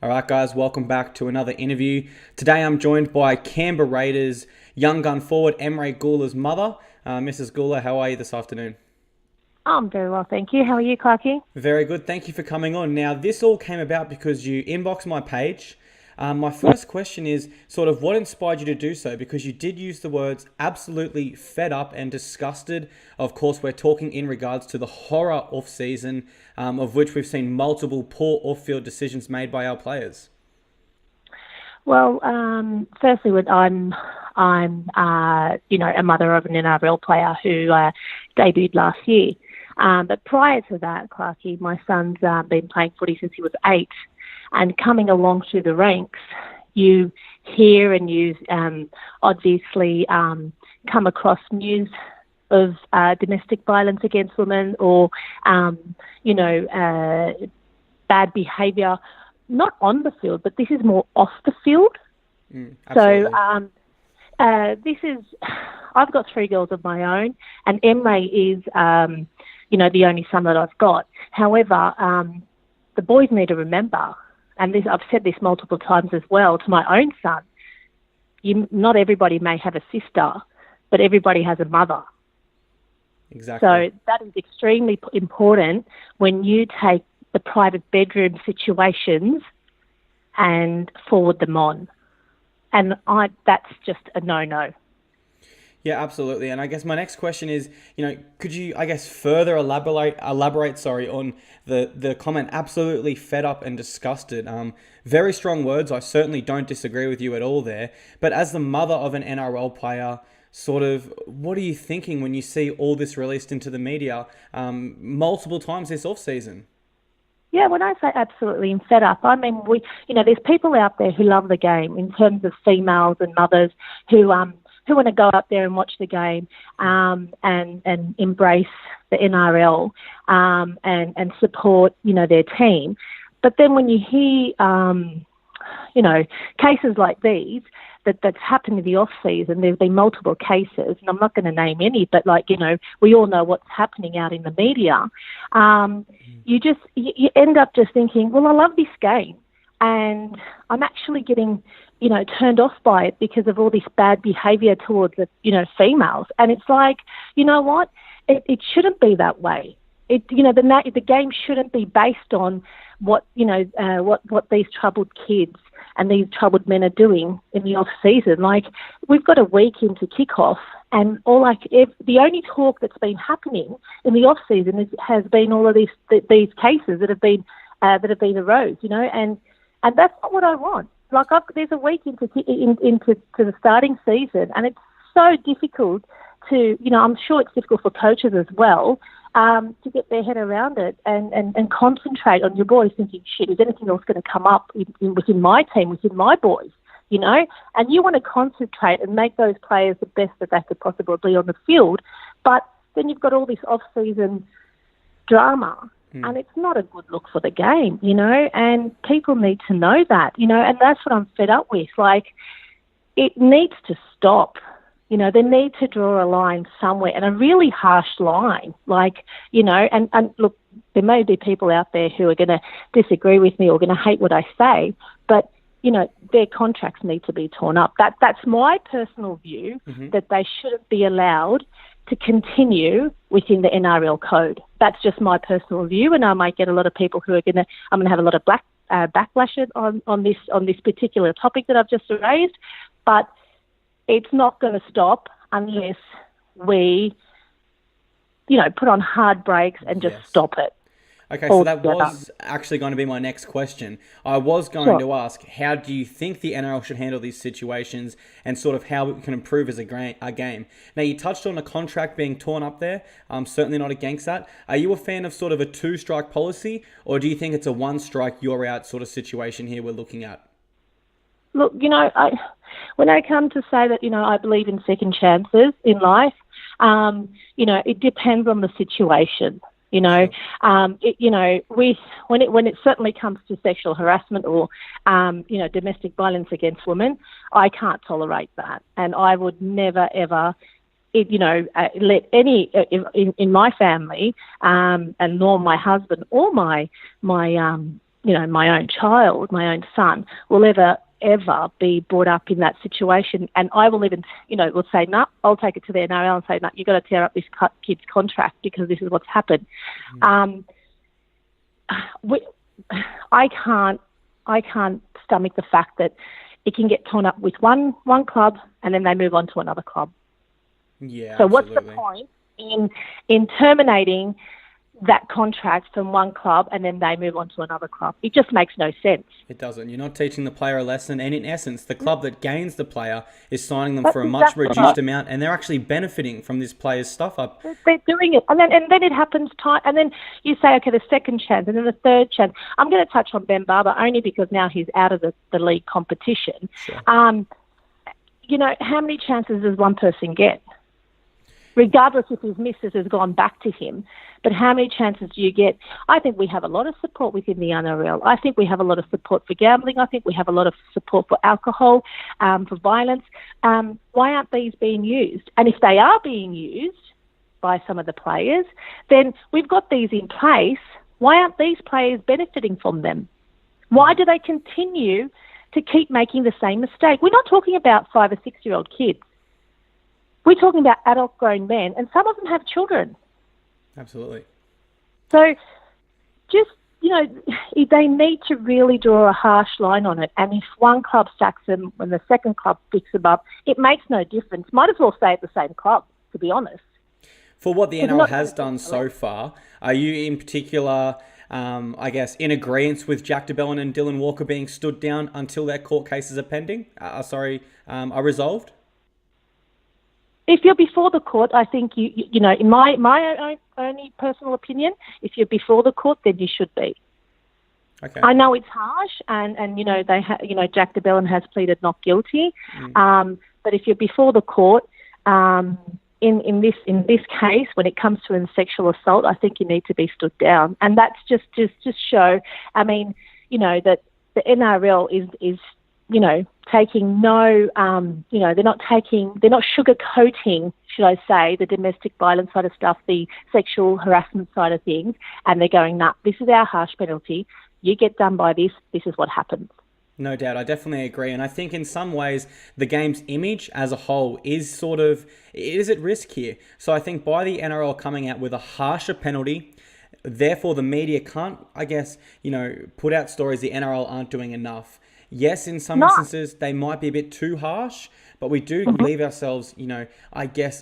All right, guys, welcome back to another interview. Today I'm joined by Canberra Raiders young gun forward Emre Guler's mother. Mrs. Guler, how are you this afternoon? I'm very well, thank you. How are you, Clarky? Very good. Thank you for coming on. Now, this all came about because you inboxed my page. My first question is sort of what inspired you to do so? Because you did use the words absolutely fed up and disgusted. Of course, we're talking in regards to the horror off season, of which we've seen multiple poor off field decisions made by our players. Well, firstly, I'm a mother of an NRL player who debuted last year. But prior to that, Clarky, my son's been playing footy since he was 8, and coming along through the ranks, you hear and you obviously come across news of domestic violence against women or, bad behaviour, not on the field, but this is more off the field. So Absolutely. I've got 3 girls of my own, and Emre is, the only son that I've got. However, the boys need to remember, and I've said this multiple times as well to my own son, not everybody may have a sister, but everybody has a mother. Exactly. So that is extremely important when you take the private bedroom situations and forward them on. And that's just a no-no. Yeah, absolutely. And I guess my next question is, could you, I guess, further elaborate, sorry, on the comment, absolutely fed up and disgusted. Very strong words. I certainly don't disagree with you at all there. But as the mother of an NRL player, sort of, what are you thinking when you see all this released into the media multiple times this off season? Yeah, when I say absolutely and fed up, I mean there's people out there who love the game in terms of females and mothers who want to go up there and watch the game and embrace the NRL and support their team. But then when you hear cases like these that's happened in the off season, there's been multiple cases, and I'm not going to name any, but we all know what's happening out in the media. You end up just thinking, well, I love this game, and I'm actually getting turned off by it because of all this bad behaviour towards the females, and it's like, you know what, it shouldn't be that way. The game shouldn't be based on what these troubled kids and these troubled men are doing in the off season. Like, we've got a week into kickoff, and the only talk that's been happening in the off season has been all of these cases that have been arose, and that's not what I want. Like, there's a week into the starting season, and it's so difficult to, I'm sure it's difficult for coaches as well, to get their head around it and concentrate on your boys, thinking, shit, is anything else going to come up within my team, within my boys, And you want to concentrate and make those players the best that they could possibly be on the field, but then you've got all this off-season drama. And it's not a good look for the game, and people need to know that, and that's what I'm fed up with. Like, it needs to stop. They need to draw a line somewhere, and a really harsh line, and look, there may be people out there who are going to disagree with me or going to hate what I say, but, their contracts need to be torn up. That's my personal view, that they shouldn't be allowed to continue within the NRL code. That's just my personal view, and I might get a lot of people I'm going to have a lot of backlash on this particular topic that I've just raised, but it's not going to stop unless we, put on hard brakes and just Yes. stop it. Okay, so that Altogether. was actually going to be my next question. I was going to ask, how do you think the NRL should handle these situations and sort of how it can improve as a game? Now, you touched on a contract being torn up there. I'm certainly not against that. Are you a fan of sort of a 2-strike policy, or do you think it's a 1-strike, you're out sort of situation here we're looking at? Look, when I come to say that, I believe in second chances in life, it depends on the situation. Sure. When it certainly comes to sexual harassment or, domestic violence against women, I can't tolerate that, and I would never ever, let any in my family, and nor my husband or my my own child, my own son, will ever be brought up in that situation. And I will even, will say, no, I'll take it to the NRL and say, no, you've got to tear up this kid's contract because this is what's happened. I can't stomach the fact that it can get torn up with one club and then they move on to another club. Yeah. So absolutely. what's the point in terminating that contract from one club and then they move on to another club? It just makes no sense. It doesn't. You're not teaching the player a lesson, and in essence, the club that gains the player is signing them That's for a much exactly reduced right. amount, and they're actually benefiting from this player's stuff up. They're doing it, and then it happens time, and then you say, okay, the second chance, and then the third chance. I'm going to touch on Ben Barber only because now he's out of the league competition. Sure. How many chances does one person get? Regardless if his missus has gone back to him, but how many chances do you get? I think we have a lot of support within the NRL. I think we have a lot of support for gambling. I think we have a lot of support for alcohol, for violence. Why aren't these being used? And if they are being used by some of the players, then we've got these in place. Why aren't these players benefiting from them? Why do they continue to keep making the same mistake? We're not talking about 5 or 6-year-old kids. We're talking about adult grown men, and some of them have children. Absolutely. So just, they need to really draw a harsh line on it. And if one club sacks them when the second club picks them up, it makes no difference. Might as well stay at the same club, to be honest. For what the NRL has done so far, are you in particular, in agreement with Jack DeBellin and Dylan Walker being stood down until their court cases are pending? Are resolved? If you're before the court, I think in my only personal opinion, if you're before the court, then you should be. Okay. I know it's harsh, and Jack DeBellin has pleaded not guilty. But if you're before the court, in this case, when it comes to a sexual assault, I think you need to be stood down, and that's just show. I mean, that the NRL is taking no, they're not sugarcoating, should I say, the domestic violence side of stuff, the sexual harassment side of things, and they're going, nah, this is our harsh penalty. You get done by this is what happens. No doubt, I definitely agree. And I think in some ways, the game's image as a whole is at risk here. So I think by the NRL coming out with a harsher penalty, therefore the media can't, put out stories the NRL aren't doing enough. Yes, in some instances, they might be a bit too harsh, but we do leave ourselves,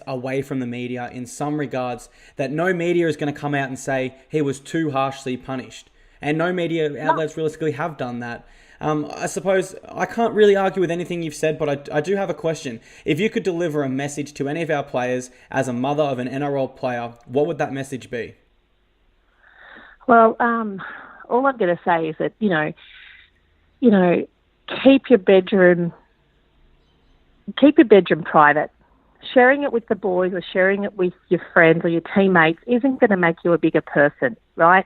away from the media in some regards, that no media is going to come out and say he was too harshly punished. And no media outlets realistically have done that. I suppose I can't really argue with anything you've said, but I do have a question. If you could deliver a message to any of our players as a mother of an NRL player, what would that message be? Well, all I'm going to say is that, keep your bedroom private. Sharing it with the boys or sharing it with your friends or your teammates isn't going to make you a bigger person, right?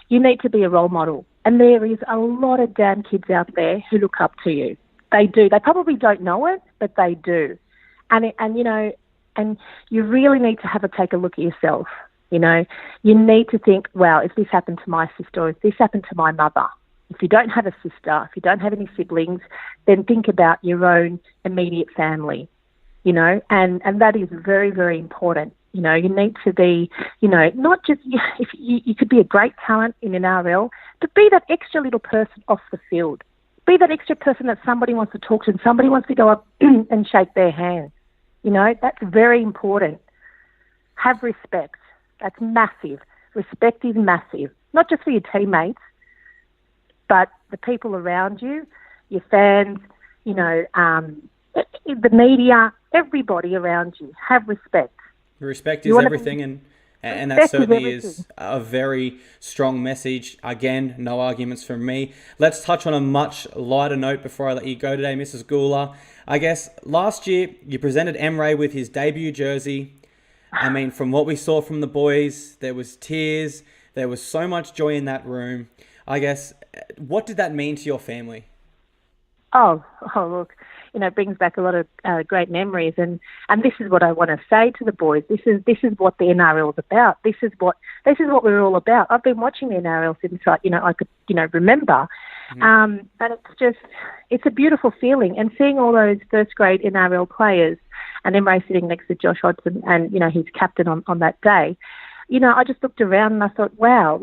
You need to be a role model. And there is a lot of damn kids out there who look up to you. They do. They probably don't know it, but they do. And you really need to take a look at yourself. You need to think, wow, if this happened to my sister or if this happened to my mother, if you don't have a sister, if you don't have any siblings, then think about your own immediate family, and that is very, very important. You need to be, not just, if you could be a great talent in an RL, but be that extra little person off the field. Be that extra person that somebody wants to talk to and somebody wants to go up and shake their hand. That's very important. Have respect. That's massive. Respect is massive, not just for your teammates, but the people around you, your fans, the media, everybody around you. Have respect. Respect is everything, and that certainly is a very strong message. Again, no arguments from me. Let's touch on a much lighter note before I let you go today, Mrs. Guler. I guess last year you presented Emre with his debut jersey. I mean, from what we saw from the boys, there was tears. There was so much joy in that room. I guess, what did that mean to your family? Look, it brings back a lot of great memories, and this is what I want to say to the boys. This is what the NRL is about. This is what we're all about. I've been watching the NRL since I could remember, and it's a beautiful feeling. And seeing all those first grade NRL players, and Emre sitting next to Josh Hodgson, and he's captain on that day. I just looked around and I thought, wow,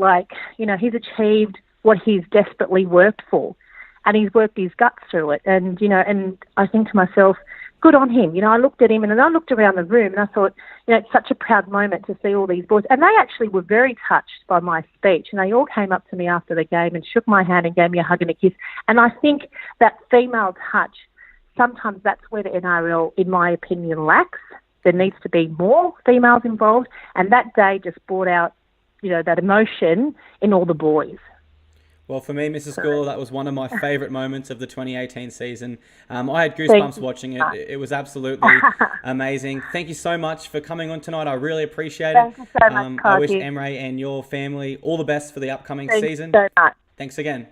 he's achieved what he's desperately worked for. And he's worked his guts through it. And, and I think to myself, good on him. I looked at him and I looked around the room and I thought, it's such a proud moment to see all these boys. And they actually were very touched by my speech. And they all came up to me after the game and shook my hand and gave me a hug and a kiss. And I think that female touch, sometimes that's where the NRL, in my opinion, lacks. There needs to be more females involved. And that day just brought out, that emotion in all the boys. Well, for me, Mrs. Guler, that was one of my favourite moments of the 2018 season. I had goosebumps watching it. It was absolutely amazing. Thank you so much for coming on tonight. I really appreciate it. Thank you so much, I wish Emre and your family all the best for the upcoming season. So much. Thanks again.